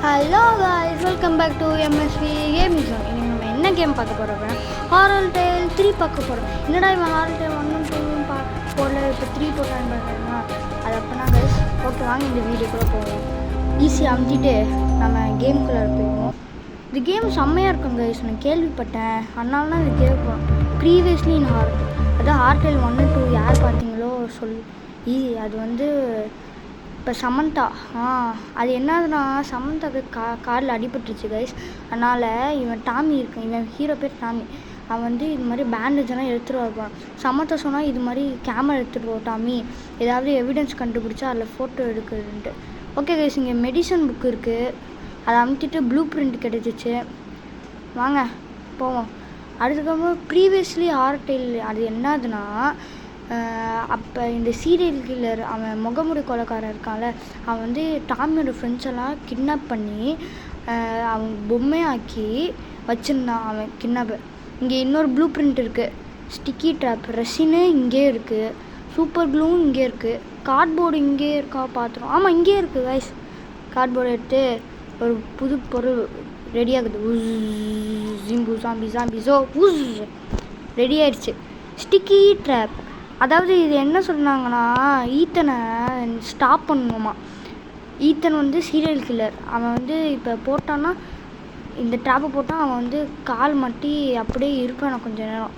Hello guys, welcome back to MSV gaming zone. இன்னைக்கு நம்ம என்ன கேம் பார்க்க போகிறோம் அப்படின்னா ஹாரர் டேல் 3 பார்க்க போகிறோம். என்னடா இவன் ஹாரர் டேல் 1 2 போடல, இப்போ 3 போட்டான்னு பார்க்குறேன்னா அது அப்போனா கைஸ் ஓகே வாங்க இந்த வீடியோக்குள்ளே போவோம். ஈஸியாக அமுத்திட்டு நம்ம கேமுக்குள்ளே போயிடுவோம். இந்த கேம் செம்மையாக இருக்கும் கைஸ், நான் கேள்விப்பட்டேன், அதனால தான் இது கேட்போம். ப்ரீவியஸ்லி இன் ஹாரர் அதான் ஹாரர் டேல் 1 2 யார் பார்த்தீங்களோ அது வந்து இப்போ சமந்தா அது என்னதுன்னா சமந்தாவுக்கு காரில் அடிபட்டுருச்சு கைஸ். அதனால் இவன் டாமி இருக்கு, இவன் ஹீரோ பேர் டாமி. அவன் வந்து இது மாதிரி பேண்டேஜ் எல்லாம் எடுத்துகிட்டு வருவான். சமந்தா சொன்னால் இது மாதிரி கேமரா எடுத்துகிட்டு போ டாமி, ஏதாவது எவிடன்ஸ் கண்டுபிடிச்சா அதில் ஃபோட்டோ எடுக்குதுன்ட்டு. ஓகே கைஸ், இங்கே மெடிசன் புக் இருக்குது, அதை அமுத்திட்டு ப்ளூ பிரிண்ட் கிடச்சிச்சு. வாங்க போவோம். அதுக்கப்புறம் ப்ரீவியஸ்லி ஹாரர் டேல் அது என்னதுன்னா அப்போ இந்த சீரியல் கில்லர் அவன் முகமுடி கொலைக்காரன் இருக்கான்ல, அவன் வந்து டாமியோட ஃப்ரெண்ட்ஸ் எல்லாம் கிட்னாப் பண்ணி அவன் பொம்மையாக்கி வச்சுருந்தான் அவன் கிட்னாப்பை. இங்கே இன்னொரு ப்ளூ பிரிண்ட் இருக்குது, ஸ்டிக்கி ட்ராப் ரெசினு இங்கே இருக்குது, சூப்பர் க்ளூவும் இங்கே இருக்குது, கார்ட்போர்டு இங்கே இருக்கா பார்த்துரும். ஆமாம் இங்கே இருக்குது கைஸ். கார்ட்போர்டு எடுத்து ஒரு புது பொருள் ரெடி ஆகுது. ஜிம்பு சாம்பி சாம்பிஸோ ரெடி ஆயிடுச்சு. ஸ்டிக்கி ட்ராப், அதாவது இது என்ன சொன்னாங்கன்னா ஈத்தனை ஸ்டாப் பண்ணணுமா. ஈத்தன் வந்து சீரியல் கில்லர், அவன் வந்து இப்போ போட்டான்னா இந்த ட்ராப்பை போட்டால் அவன் வந்து கால் மாட்டி அப்படியே இருப்பான் கொஞ்ச நேரம்.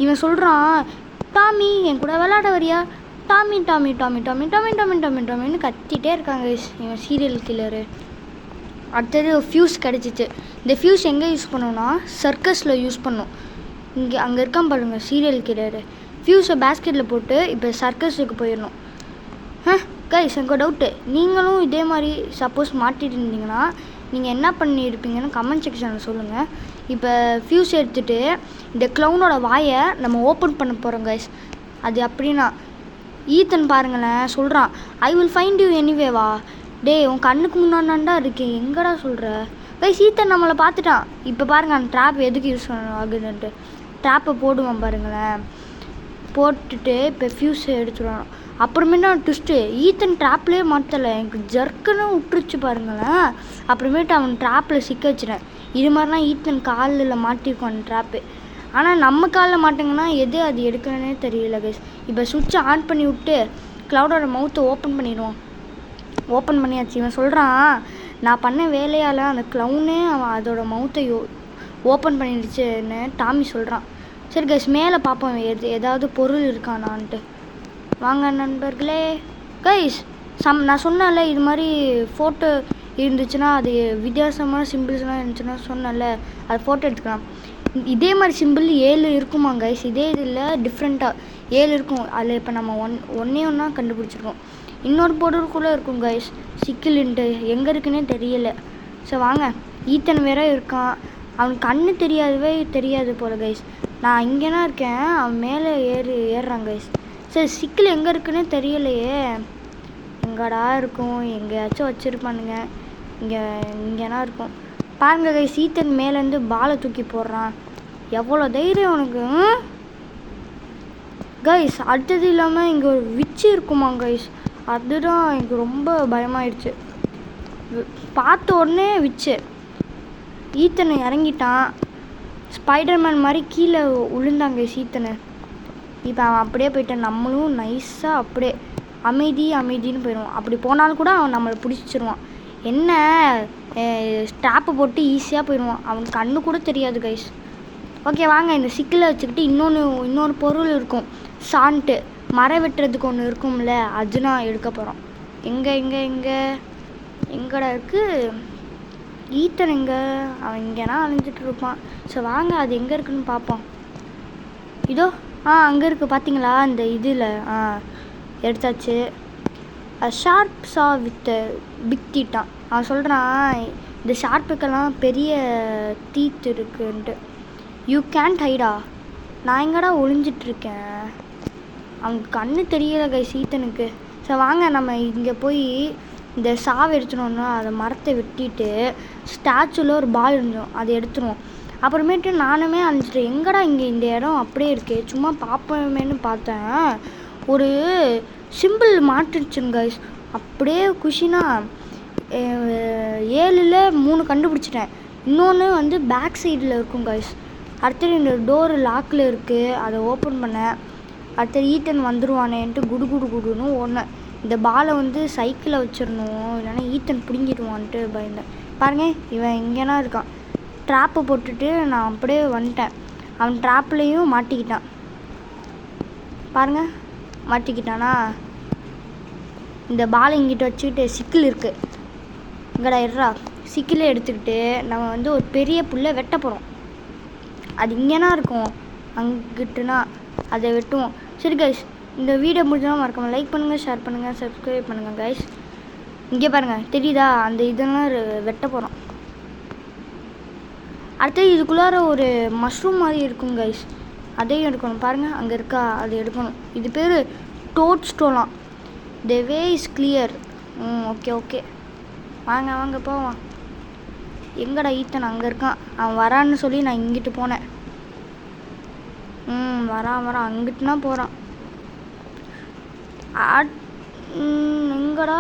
இவன் சொல்கிறான் டாமி என் கூட விளையாட வரியா, Tommy Tommy Tommy Tommy Tommy Tommy Tommy டாமின்னு கத்திட்டே இருக்காங்க இவன் சீரியல் கில்லரு. அடுத்தது ஃப்யூஸ் கிடச்சிச்சு. இந்த ஃப்யூஸ் எங்கே யூஸ் பண்ணோன்னா சர்க்கஸில் யூஸ் பண்ணோம். அங்கே இருக்கான் பாருங்கள் சீரியல் கில்லரு. ஃப்யூஸை பேஸ்கெட்டில் போட்டு இப்போ சர்க்கஸுக்கு போயிடணும். கைஸ் எனக்கு டவுட்டு, நீங்களும் இதே மாதிரி சப்போஸ் மாட்டிட்டு இருந்தீங்கன்னா நீங்கள் என்ன பண்ணியிருப்பீங்கன்னு கமெண்ட் செக்ஷனில் சொல்லுங்கள். இப்போ ஃப்யூஸ் எடுத்துகிட்டு இந்த க்ளவுனோட வாயை நம்ம ஓப்பன் பண்ண போகிறோம் கைஸ். அது அப்படின்னா ஈத்தன் பாருங்களேன் சொல்கிறான் ஐ வில் ஃபைண்ட் யூ எனிவேவா. டே உன் கண்ணுக்கு முன்னாடினா இருக்கேன், எங்கடா சொல்கிற கைஸ். ஈத்தன் நம்மளை பார்த்துட்டான். இப்போ பாருங்கள் அந்த ட்ராப் எதுக்கு யூஸ் ஆகுதுன்ட்டு. ட்ராப்பை போடுவான் பாருங்களேன், போட்டுட்டு இப்போ ஃப்யூஸை எடுத்துடுவான். அப்புறமேட்டு அவன் ட்விஸ்ட்டு ஈத்தன் ட்ராப்லேயே மாட்டலை, எனக்கு ஜர்க்குன்னு விட்டுருச்சு பாருங்களேன். அப்புறமேட்டு அவன் ட்ராப்பில் சிக்க வச்சுட்டேன். இது மாதிரிலாம் ஈத்தன் காலில் மாட்டிருக்கும் அந்த ட்ராப்பு. ஆனால் நம்ம காலில் மாட்டேங்கன்னா எது அது எடுக்கணுன்னே தெரியல கைஸ். இப்போ சுவிட்சை ஆன் பண்ணி விட்டு க்ளவுடோட மவுத்தை ஓப்பன் பண்ணிடுவோம். ஓப்பன் பண்ணியாச்சு. இவன் சொல்கிறான் நான் பண்ண வேலையால் அந்த க்ளவுனே அவன் அதோட மவுத்தை ஓப்பன் பண்ணிடுச்சுன்னு டாமி சொல்கிறான். சரி கைஸ் மேலே பார்ப்போம் ஏதாவது பொருள் இருக்கானான்ட்டு. வாங்க நண்பர்களே. கைஸ் நான் சொன்னேன்ல இது மாதிரி ஃபோட்டோ இருந்துச்சுன்னா அது வித்தியாசமான சிம்பிள்ஸ்லாம் இருந்துச்சுன்னா சொன்னேன்ல அது ஃபோட்டோ எடுத்துக்கலாம். இதே மாதிரி சிம்பிள் 7 இருக்குமா கைஸ். இதே இதில் டிஃப்ரெண்ட்டாக 7 இருக்கும். அதில் இப்போ நம்ம ஒன்றே ஒன்றா கண்டுபிடிச்சிருக்கோம். இன்னொரு பொருளுக்குள்ளே இருக்கும் கைஸ், சிக்கிலுன்ட்டு எங்கே இருக்குன்னே தெரியலை. ஸோ வாங்க, ஈத்தன் வேற இருக்கான், அவனுக்கு கண்ணு தெரியாது போல கைஸ். நான் இங்கேனா இருக்கேன், அவன் மேலே ஏறுறான் கைஸ். சரி சிக்கில் எங்கே இருக்குன்னு தெரியலையே, எங்கடா இருக்கும், எங்கேயாச்சும் வச்சுருப்பானுங்க. இங்கேனா இருக்கும் பாருங்க கைஸ். ஈத்தன் மேலேருந்து பாலை தூக்கி போடுறான். எவ்வளோ தைரியம் உனக்கு கைஸ். அடுத்தது இல்லாமல் இங்கே ஒரு விச்சு இருக்குமா கைஸ், அதுதான் எனக்கு ரொம்ப பயமாயிடுச்சு. பார்த்த உடனே விச்சு. ஈத்தனை இறங்கிட்டான், ஸ்பைடர்மேன் மாதிரி கீழே விழுந்தாங்க சீத்தனை. இப்போ அவன் அப்படியே போயிட்டான். நம்மளும் நைஸாக அப்படியே அமைதின்னு போயிடுவான். அப்படி போனாலும் கூட அவன் நம்மளை பிடிச்சிருவான். என்ன ஸ்டாப்பை போட்டு ஈஸியாக போயிடுவான், அவனுக்கு கண்ணு கூட தெரியாது கைஸ். ஓகே வாங்க, இந்த சிக்கில் வச்சுக்கிட்டு இன்னொரு பொருள் இருக்கும், சாண்ட்டு மரம் வெட்டுறதுக்கு ஒன்று இருக்கும்ல, அது நான் எடுக்க போகிறோம். எங்கடா இருக்குது ஈத்தன்? எங்கே அவன் இங்கேனா அழிஞ்சிட்டு இருப்பான். ஸோ வாங்க அது எங்கே இருக்குன்னு பார்ப்போம். இதோ அங்கே இருக்குது பார்த்தீங்களா, இந்த இதில் எடுத்தாச்சு. ஷார்ப் சா வித் பிக் டீட்டான். அவன் சொல்கிறான் இந்த ஷார்ப்புக்கெல்லாம் பெரிய டீத் இருக்குன்ட்டு. யூ கேன்ட் ஹைடா. நான் எங்கடா ஒளிஞ்சிட்ருக்கேன், அவனுக்கு கண்ணு தெரியலை கைஸ் ஈத்தனுக்கு. ஸோ வாங்க நம்ம இங்கே போய் இந்த சாவை எடுத்துனோன்னா அதை மரத்தை வெட்டிட்டு ஸ்டாச்சுவில் ஒரு பால் இருந்தோம் அதை எடுத்துருவோம். அப்புறமேட்டு நானுமே அழிஞ்சிட்டேன். எங்கடா இங்கே இந்த இடம் அப்படியே இருக்கே, சும்மா பார்ப்போமேன்னு பார்த்தேன், ஒரு சிம்பிள் மாட்டுச்சுங்க கைஸ். அப்படியே குஷினா 7ல் 3 கண்டுபிடிச்சிட்டேன். இன்னொன்று வந்து பேக் சைடில் இருக்கும் கைஸ். அடுத்தது இந்த டோரு லாக்கில் இருக்குது, அதை ஓப்பன் பண்ணேன். அடுத்தது ஈத்தன் வந்துடுவானேன்ட்டு குடு குடு குடுன்னு ஓடினேன். இந்த பாலை வந்து சைக்கிளில் வச்சிடணும், இல்லைன்னா ஈத்தன் பிடுங்கிடுவான்ட்டு பயந்தேன். பாருங்கள், இவன் எங்கேனா இருக்கான். ட்ராப்பு போட்டுட்டு நான் அப்படியே வந்துட்டேன். அவன் ட்ராப்லேயும் மாட்டிக்கிட்டான். பாருங்கள், மாட்டிக்கிட்டானா. இந்த பாலை இங்கிட்ட வச்சுக்கிட்டு சிக்கிள் இருக்குது இங்கடா இருறா. சிக்கிளை எடுத்துக்கிட்டு நம்ம வந்து ஒரு பெரிய புல்லை வெட்ட போகிறோம். அது இங்கேனா இருக்கும், அங்கிட்டுனா அதை வெட்டுவோம். சரி கைஸ், இந்த வீடியோ முடிஞ்சாலும் மறக்காமல் லைக் பண்ணுங்கள், ஷேர் பண்ணுங்கள், சப்ஸ்கிரைப் பண்ணுங்கள் கைஸ். இங்கே பாருங்கள், தெரியுதா? அந்த இதெல்லாம் வெட்ட போகிறோம். அடுத்தது இதுக்குள்ளார ஒரு மஷ்ரூம் மாதிரி இருக்கும் கைஸ், அதையும் எடுக்கணும். பாருங்கள், அங்கே இருக்கா, அதை எடுக்கணும். இது பேர் டோட் ஸ்டோலாம். The way is clear. Okay okay, வாங்க வாங்க போவான். எங்கடா ஈத்தன்? அங்கே இருக்கான். அவன் வரான்னு சொல்லி நான் இங்கிட்டு போனேன். வரான் அங்கிட்டுனா போகிறான். எங்கடா?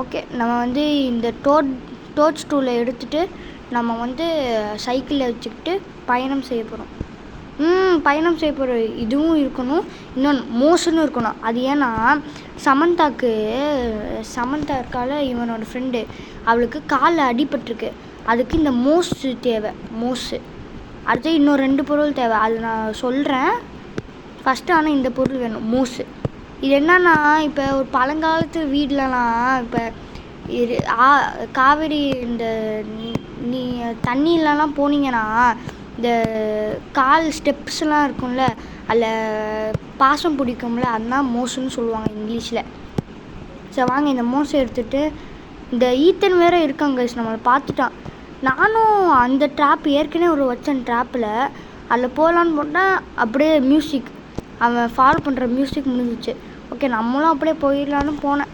ஓகே, நம்ம வந்து இந்த டோட் ஸ்டூலை எடுத்துகிட்டு நம்ம வந்து சைக்கிளில் வச்சுக்கிட்டு பயணம் செய்ய போகிறோம். பயணம் செய்ய போகிற இதுவும் இருக்கணும், இன்னொன்று மோஷனும் இருக்கணும். அது ஏன்னா சமந்தா இருக்கால, இவனோட ஃப்ரெண்டு, அவளுக்கு காலில் அடிபட்டிருக்கு. அதுக்கு இந்த மோஸு தேவை, மோஸு. அடுத்து இன்னும் 2 பொருள் தேவை, அது நான் சொல்கிறேன் ஃபஸ்ட்டு. ஆனால் இந்த பொருள் வேணும், மோஸு. இது என்னன்னா, இப்போ ஒரு பழங்காலத்து வீட்லலாம் இப்போ காவேரி இந்த நீ தண்ணியிலலாம் போனீங்கன்னா இந்த கால் ஸ்டெப்ஸ்லாம் இருக்கும்ல, அதில் பாசம் பிடிக்கும்ல, அதுதான் மோஸுன்னு சொல்லுவாங்க இங்கிலீஷில். சரி வாங்க, இந்த மோஸை எடுத்துகிட்டு இந்த ஈத்தன் வேறு இருக்காங்க நம்மளை பார்த்துட்டான். நானும் அந்த ட்ராப் ஏற்கனவே ஒரு வச்சேன் ட்ராப்பில், அதில் போகலான்னு போட்டால் அப்படியே மியூசிக், அவன் ஃபாலோ பண்ணுற மியூசிக் முடிஞ்சிச்சு. ஓகே, நம்மளும் அப்படியே போயிடலான்னு போனேன்.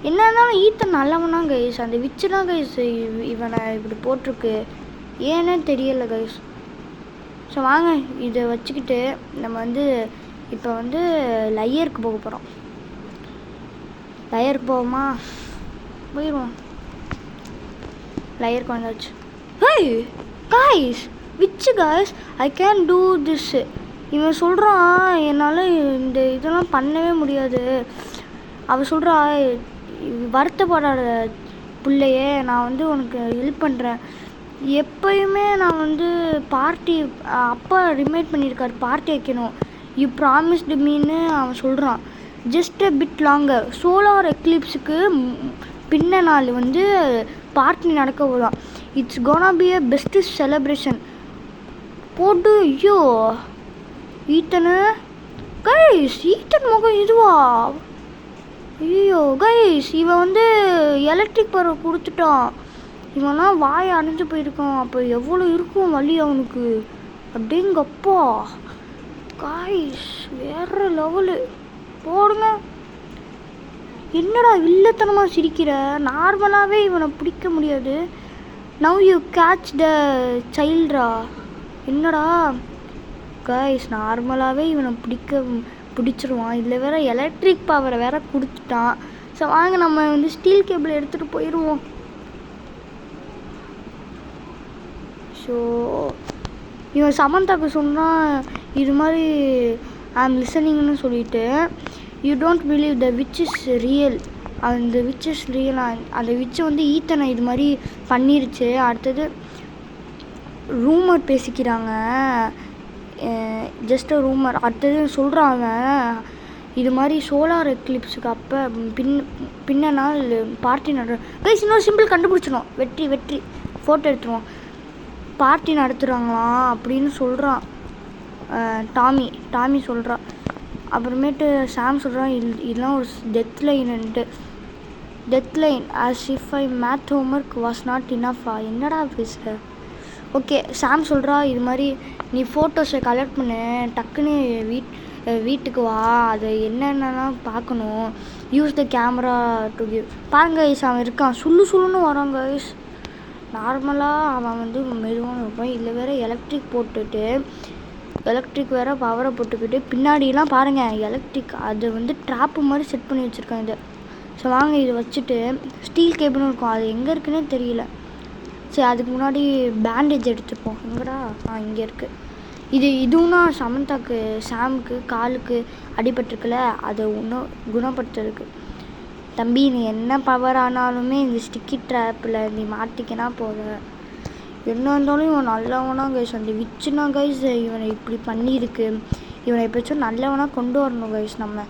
என்ன இருந்தாலும் ஈத்தன் நல்லவனா கைஸ், அந்த விச்சு தான் கைஸ் இவனை இப்படி போட்டிருக்கு, ஏன்னே தெரியலை கைஸ். ஸோ வாங்க, இதை வச்சுக்கிட்டு நம்ம வந்து இப்போ வந்து லையருக்கு போக போகிறோம். லையருக்கு போவோமா? போயிடுவோம். லையருக்கு வந்தாச்சு. ஹேய் கைஸ், விச்சு guys, I can do this. இவன் சொல்கிறான் என்னால் இந்த இதெல்லாம் பண்ணவே முடியாது. அவள் சொல்கிறா, வருத்தப்படாத பிள்ளையே, நான் வந்து உனக்கு ஹெல்ப் பண்ணுறேன். எப்பயுமே நான் வந்து பார்ட்டி, அப்பா ரிமைண்ட் பண்ணியிருக்காரு பார்ட்டி வைக்கணும், யூ ப்ராமிஸ்டு மீன்னு அவன் சொல்கிறான். Just a bit longer. Solar எக்லிப்ஸுக்கு பின்ன நாள் வந்து பார்ட்டி நடக்க போதான். It's gonna be a best celebration போட்டு. ஐயோ ஈத்தனு கைஸ், ஈத்தன் முகம் இதுவா? ஐயோ கைஸ், இவன் வந்து எலக்ட்ரிக் பவர் கொடுத்துட்டான். இவனா வாயை அணைஞ்சு போயிருக்கான். அப்போ எவ்வளோ இருக்கும் வலி அவனுக்கு, அப்படிங்கப்பா. கைஸ் வேற லெவலு. போடுங்க. என்னடா வில்லத்தனமாக சிரிக்கிற? நார்மலாகவே இவனை பிடிக்க முடியாது. நவ் யூ கேட்ச் த சைல்ட்ரா. என்னடா கைஸ், நார்மலாகவே இவனை பிடிச்சிருவான். இதில் வேற எலக்ட்ரிக் பவரை வேற கொடுத்துட்டான். ஸோ வாங்க, நம்ம வந்து ஸ்டீல் கேபிள் எடுத்துகிட்டு போயிடுவோம். ஸோ இவன் சமந்தாக்கு சொன்னால் இது மாதிரி ஐம் லிசனிங்னு சொல்லிட்டு, you don't believe the which is real. அந்த விச் இஸ் ரியலாக, அந்த விச்சை வந்து ஈத்தனை இது மாதிரி பண்ணிருச்சு. அடுத்தது ரூமர் பேசிக்கிறாங்க, ஜஸ்ட் ரூமர். அடுத்தது சொல்கிறான் அவன், இது மாதிரி சோலார் எக்லிப்ஸுக்கு அப்போ பின்ன நாள் பார்ட்டி கைஸ், இன்னொரு சிம்பிள் கண்டுபிடிச்சிடும். வெற்றி ஃபோட்டோ எடுத்துருவோம். பார்ட்டி நடத்துகிறாங்களாம் அப்படின்னு சொல்கிறான் டாமி சொல்கிறான். அப்புறமேட்டு சாம் சொல்கிறான், இதெல்லாம் ஒரு death line as if I math homework was not இனஃபா. என்னடா பேசுகிற? ஓகே, சாம் சொல்கிறா, இது மாதிரி நீ ஃபோட்டோஸை கலெக்ட் பண்ணு, டக்குன்னு வீட்டுக்கு வா, அது என்னென்னலாம் பார்க்கணும், use the camera to give. பாருங்க கைஸ், அவன் இருக்கான், சொல்லுன்னு வரான் கைஸ். நார்மலாக அவன் வந்து மெதுவான இருப்பான். இதில் வேறு எலக்ட்ரிக் வேறு பவரை போட்டுக்கிட்டு பின்னாடிலாம் பாருங்கள் எலக்ட்ரிக், அது வந்து ட்ராப்பு மாதிரி செட் பண்ணி வச்சுருக்கான். ஸோ வாங்க இதை வச்சுட்டு ஸ்டீல் கேபிளும் இருக்கும், அது எங்கே இருக்குன்னே தெரியல. சரி அதுக்கு முன்னாடி பேண்டேஜ் எடுத்துப்போம். எங்கடா? இங்கே இருக்குது. இதுவும்னா சமந்தாக்கு சாமுக்கு காலுக்கு அடிபட்டிருக்குல்ல, அதை இன்னும் குணப்படுத்துறதுக்கு. தம்பி நீ என்ன பவர் ஆனாலுமே இந்த ஸ்டிக்கி ட்ராப்பில் நீ மாட்டிக்கினா போத. என்ன இருந்தாலும் இவன் நல்லவனா கைஸ். அந்த விச்சுனா கைஸ் இவனை இப்படி பண்ணியிருக்கு. இவனை எப்படிச்சும் நல்லவனாக கொண்டு வரணும் கைஸ் நம்ம.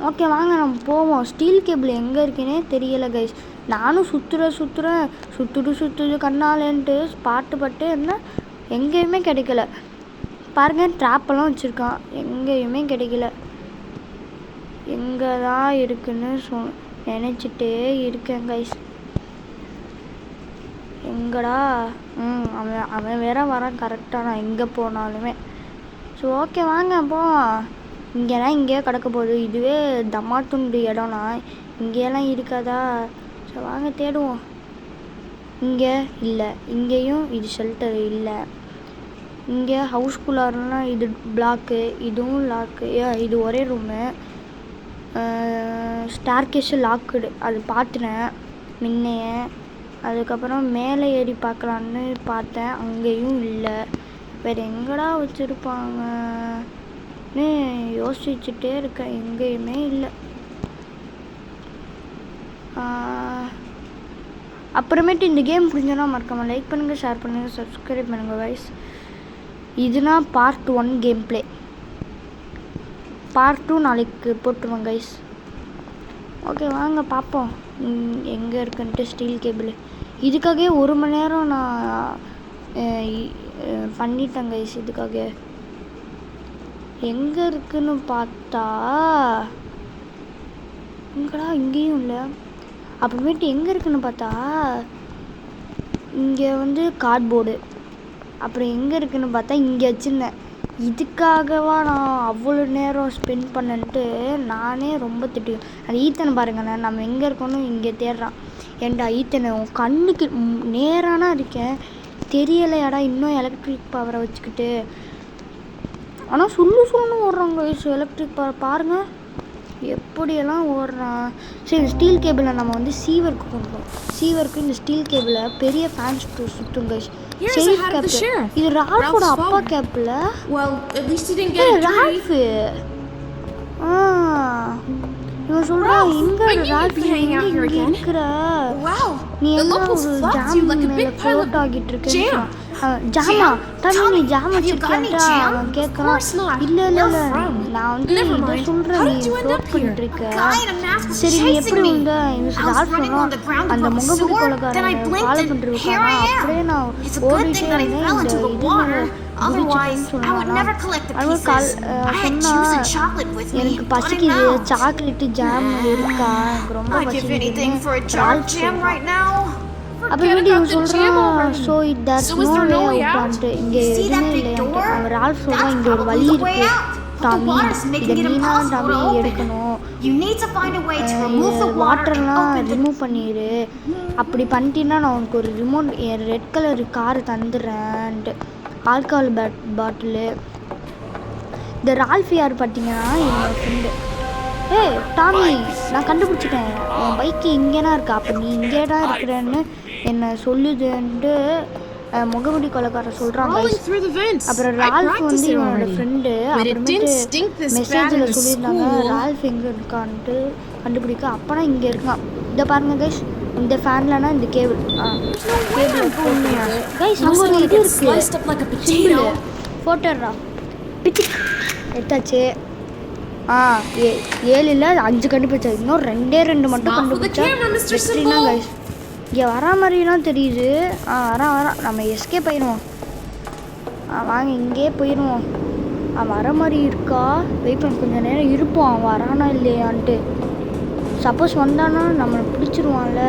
ஓகே வாங்க நம்ம போவோம். ஸ்டீல் கேபிள் எங்கே இருக்குன்னே தெரியலை கைஸ். நானும் சுற்றுது கண்ணாலேன்ட்டு பாட்டு என்ன எங்கேயுமே கிடைக்கல. பாருங்கள் ட்ராப்பெல்லாம் வச்சுருக்கான், எங்கேயுமே கிடைக்கல. எங்கே தான் இருக்குன்னு நினச்சிட்டே இருக்கேன் கைஸ். எங்கடா? அவன் வேற வரான் கரெக்டாக நான் எங்கே போனாலுமே. ஸோ ஓகே வாங்க போவோம். இங்கேயே கிடக்க போகுது. இதுவே தம்மாத்துண்டு இடம்னா இங்கேயெல்லாம் இருக்காதா? ஸோ வாங்க தேடுவோம். இங்கே இல்லை, இங்கேயும் இது ஷெல்டர் இல்லை. இங்கே ஹவுஸ்குள்ளாருன்னா இது பிளாக்கு, இதுவும் லாக்கு. இது ஒரே ரூமு. ஸ்டார்கேஷு லாக்குடு, அது பார்த்துனேன் முன்னையே. அதுக்கப்புறம் மேலே ஏறி பார்க்கலான்னு பார்த்தேன், அங்கேயும் இல்லை. வேறு எங்கடா வச்சுருப்பாங்கன்னு யோசிச்சுட்டே இருக்கேன், எங்கேயுமே இல்லை. அப்புறமேட்டு இந்த கேம் புரிஞ்சோன்னா மறக்காமல் லைக் பண்ணுங்கள், ஷேர் பண்ணுங்கள், சப்ஸ்கிரைப் பண்ணுங்கள் கைஸ். இதுனா பார்ட் 1 கேம் பிளே. பார்ட் 2 நாளைக்கு போட்டுருவோம் கைஸ். ஓகே வாங்க பார்ப்போம் எங்கே இருக்குன்ட்டு ஸ்டீல் கேபிள். இதுக்காகவே 1 மணி நேரம் நான் பண்ணிட்டேன் கைஸ். இதுக்காக எங்கே இருக்குன்னு பார்த்தா எங்கடா? இங்கேயும் இல்லை. அப்புறமேட்டு எங்கே இருக்குன்னு பார்த்தா இங்கே கார்ட்போர்டு. அப்புறம் எங்கே இருக்குன்னு பார்த்தா இங்கே வச்சுருந்தேன். இதுக்காகவா நான் அவ்வளோ நேரம் ஸ்பெண்ட் பண்ணன்ட்டு நானே ரொம்ப திட்டுவேன். அது ஈத்தனை பாருங்கண்ணே, நம்ம எங்கே இருக்கோன்னு இங்கே தேடுறான். ஏன்டா ஈத்தனை உன் கண்ணுக்கு நேரானா இருக்கேன், தெரியலையாடா இன்னும் எலக்ட்ரிக் பவரை வச்சுக்கிட்டு. ஆனால் சொல்லு ஓடுறாங்க எலக்ட்ரிக் பவர் பாருங்கள் எப்படியெல்லாம் ஓடுறான். சரி இந்த ஸ்டீல் கேபிளை நம்ம சீவருக்கு கொண்டுவோம். சீவருக்கு இந்த ஸ்டீல் கேபிளை பெரிய ஃபேன் சுற்றும் கைஸ். இது ரால்ஃபோட அப்பா கேப்பில். ரால்ஃபு இவன் சொல்கிறான் எங்கே ரால்ஃபு இங்கே இருக்கிற நீ என்ன ஒரு ஜாம் மேலே ஃப்ளோட் ஆகிட்டு இருக்கேன்னு. ஜாமா தம்பி நீ ஜாம் வச்சுருக்கேன்ட்டா அவன் கேட்குறான். இல்லை நான் இதை சொல்கிறேன் நீ ஃப்ளோட் பண்ணிட்டு இருக்க. சரி நீ எப்படி ரால்ஃப் சொன்னோம் அந்த முகமுடி கொலைக்காரன் ஃபாலோ பண்ணிருக்கானா? அப்படியே நான் ஓடிட்டே இருந்தேன் இந்த இது எனக்கு பசிக்குது, சாக்லேட்டு ஜாம் இருக்கா, எனக்கு ரொம்ப பசிக்குது. அப்புறமேட்டு இவன் சொல்கிறான் so it that's no way அவுட்டான்ட்டு. இங்கே எதுவுமே இல்லையான்ட்டு. அவன் ரால்ஃப் சொல்கிறான் இங்கே ஒரு வழி இருக்குது டாமி, இதை நீனா டாமி எடுக்கணும், வாட்டர்லாம் ரிமூவ் பண்ணிடு, அப்படி பண்ணிட்டீங்கன்னா நான் உனக்கு ஒரு ரிமோட் ரெட் கலர் கார் தந்துடுறேன்ட்டு. Alcohol bottle. இந்த ரால்ஃப் யார் பார்த்தீங்கன்னா என்னோடய ஃப்ரெண்டு. டாமி நான் கண்டுபிடிச்சிட்டேன், உன் பைக்கு இங்கேனா இருக்கா, அப்போ நீ இங்கே தான் இருக்கிறேன்னு என்னை சொல்லுதுன்ட்டு முகமுடி கொலைக்காரர் சொல்கிறாங்க. அப்புறம் ரால்ஃப் இவனோட ஃப்ரெண்டு. அப்புறமேட்டு மெசேஜில் சொல்லியிருந்தாங்க ரால்ஃப் எங்கே இருக்கான்ட்டு கண்டுபிடிக்க. அப்போனா இங்கே இருக்கான். இதை பாருங்கள் கைஸ், இந்த ஃபேன்லனா இந்த கேபிள் கைஸ் அங்கே ஒரு இது இருக்குது ஃபோட்டோரா பிச்சு எடுத்தாச்சு. 7 இல்லை 5 கண்டுபிடிச்சா, இன்னும் 2 மட்டும் கண்டுபிடிச்சா வெற்றினா கைஸ். இங்கே வரா மாதிரிலாம் தெரியுது. வரான் நம்ம எஸ்கேப் ஆயிடுவோம். வாங்க இங்கே போயிடுவோம். வர மாதிரி இருக்கா, வெயிட் பண்ண கொஞ்சம் நேரம் இருப்போம் அவன் வரானா இல்லையான்ட்டு. சப்போஸ் வந்தானா நம்மளை பிடிச்சிருவான்ல.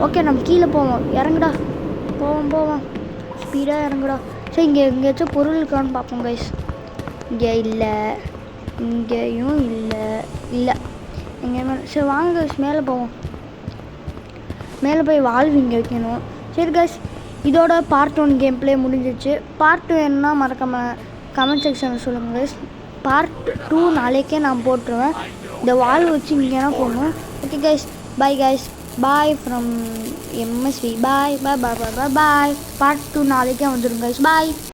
ஓகே நம்ம கீழே போவோம், இறங்குடா போவோம் ஸ்பீடாக இறங்குடா. சரி இங்கே எங்கேயாச்சும் பொருள் இருக்கான்னு பார்ப்போம் கைஸ். இங்கே இல்லை, இங்கேயும் இல்லை எங்கேயுமே. சரி வாங்க கைஸ் மேலே போவோம். மேலே போய் வால்வு இங்கே வைக்கணும். சரி கைஸ் இதோட பார்ட் 1 கேம் பிளே முடிஞ்சிச்சு. பார்ட் 2 என்னன்னா மறக்காமல் கமெண்ட் செக்ஷனில் சொல்லுங்கள் கைஸ். பார்ட் 2 நாளைக்கே நான் போட்டுருவேன். இந்த வால் வச்சு இங்கேனா போகணும். Okay guys, bye guys, bye from MSV. Bye bye bye bye bye bye. Part 2 நாளைக்கே வந்துடும் கைஸ். பாய்.